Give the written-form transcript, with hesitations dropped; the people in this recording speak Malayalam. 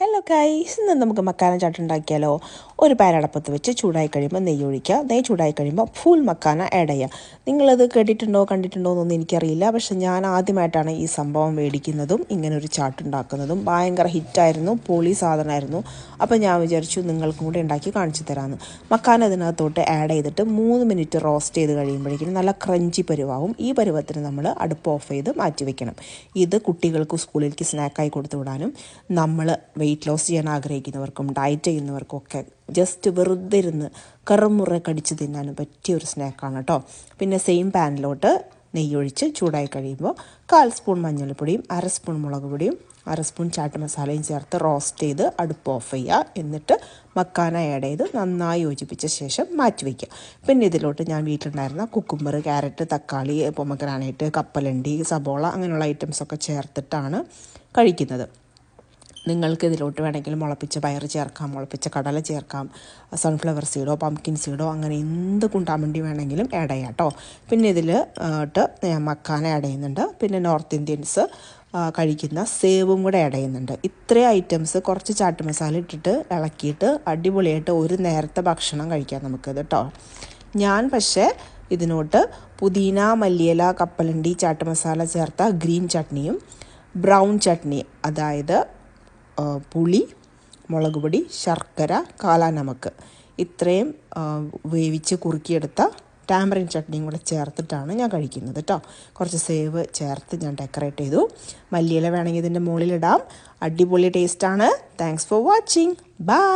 ഹലോ ഗൈസ്, ഇന്ന് നമുക്ക് മക്കാന ചാട്ട് ഉണ്ടാക്കിയാലോ. ഒരു പാൻ അടപ്പത്ത് വെച്ച് ചൂടായി കഴിയുമ്പോൾ നെയ്യ് ഒഴിക്കുക. നെയ്യ് ചൂടായി കഴിയുമ്പോൾ ഫുൾ മക്കാന ആഡ് ചെയ്യുക. നിങ്ങളത് കേട്ടിട്ടുണ്ടോ കണ്ടിട്ടുണ്ടോ എന്നൊന്നും എനിക്കറിയില്ല, പക്ഷെ ഞാൻ ആദ്യമായിട്ടാണ് ഈ സംഭവം മേടിക്കുന്നതും ഇങ്ങനൊരു ചാട്ട് ഉണ്ടാക്കുന്നതും. ഭയങ്കര ഹിറ്റായിരുന്നു, പൊളി സാധനമായിരുന്നു. അപ്പോൾ ഞാൻ വിചാരിച്ചു നിങ്ങൾക്കും കൂടെ ഉണ്ടാക്കി കാണിച്ചു തരാമെന്ന്. മക്കാന അതിനകത്തോട്ട് ആഡ് ചെയ്തിട്ട് 3 മിനിറ്റ് റോസ്റ്റ് ചെയ്ത് കഴിയുമ്പോഴേക്കും നല്ല ക്രഞ്ചി പരുവാകും. ഈ പരുവത്തിന് നമ്മൾ അടുപ്പ് ഓഫ് ചെയ്ത് മാറ്റി വെക്കണം. ഇത് കുട്ടികൾക്ക് സ്കൂളിലേക്ക് സ്നാക്കായി കൊടുത്തു വിടാനും നമ്മൾ വെയിറ്റ് ലോസ് ചെയ്യാൻ ആഗ്രഹിക്കുന്നവർക്കും ഡയറ്റ് ചെയ്യുന്നവർക്കും ഒക്കെ ജസ്റ്റ് വെറുതെ ഇരുന്ന് കറുമുറ കടിച്ച് തിന്നാനും പറ്റിയ ഒരു സ്നാക്കാണ് കേട്ടോ. പിന്നെ സെയിം പാനിലോട്ട് നെയ്യൊഴിച്ച് ചൂടായി കഴിയുമ്പോൾ 1/4 സ്പൂൺ മഞ്ഞൾപ്പൊടിയും 1/2 സ്പൂൺ മുളക് പൊടിയും 1/2 സ്പൂൺ ചാട്ട് മസാലയും ചേർത്ത് റോസ്റ്റ് ചെയ്ത് അടുപ്പ് ഓഫ് ചെയ്യുക. എന്നിട്ട് മക്കാന ആഡ് ചെയ്ത് നന്നായി യോജിപ്പിച്ച ശേഷം മാറ്റി വയ്ക്കുക. പിന്നെ ഇതിലോട്ട് ഞാൻ വീട്ടിലുണ്ടായിരുന്ന കുക്കുംബർ, ക്യാരറ്റ്, തക്കാളി, പൊമഗ്രാനൈറ്റ്, കപ്പലണ്ടി, സബോള അങ്ങനെയുള്ള ഐറ്റംസൊക്കെ ചേർത്തിട്ടാണ് കഴിക്കുന്നത്. നിങ്ങൾക്ക് ഇതിലോട്ട് വേണമെങ്കിൽ മുളപ്പിച്ച പയർ ചേർക്കാം, മുളപ്പിച്ച കടല ചേർക്കാം, സൺഫ്ലവർ സീഡോ പംകിൻ സീഡോ അങ്ങനെ എന്ത് കുണ്ടാമണ്ടി വേണമെങ്കിലും ആഡ് ചെയ്യാം കേട്ടോ. പിന്നെ ഇതിൽ ഞാൻ മക്കാന ആഡ് ചെയ്യുന്നുണ്ട്. പിന്നെ നോർത്ത് ഇന്ത്യൻസ് കഴിക്കുന്ന സേവും കൂടെ ആഡ് ചെയ്യുന്നുണ്ട്. ഇത്രയും ഐറ്റംസ് കുറച്ച് ചാട്ട് മസാല ഇട്ടിട്ട് ഇളക്കിയിട്ട് അടിപൊളിയായിട്ട് ഒരു നേരത്തെ ഭക്ഷണം കഴിക്കാം നമുക്കിത് കേട്ടോ. ഞാൻ പക്ഷേ ഇതിനോട്ട് പുതിന, മല്ലിയില, കപ്പലണ്ടി, ചാട്ട് മസാല ചേർത്ത ഗ്രീൻ ചട്നിയും ബ്രൗൺ ചട്നി, അതായത് പുളി, മുളക് പൊടി, ശർക്കര, കാലാനമക്ക് ഇത്രയും വേവിച്ച് കുറുക്കിയെടുത്ത ടാമറിൻ ചട്നിയും കൂടെ ചേർത്തിട്ടാണ് ഞാൻ കഴിക്കുന്നത് കേട്ടോ. കുറച്ച് സേവ് ചേർത്ത് ഞാൻ ഡെക്കറേറ്റ് ചെയ്തു. മല്ലിയില വേണമെങ്കിൽ ഇതിൻ്റെ മുകളിലിടാം. അടിപൊളി ടേസ്റ്റാണ്. Thanks for watching. ബൈ.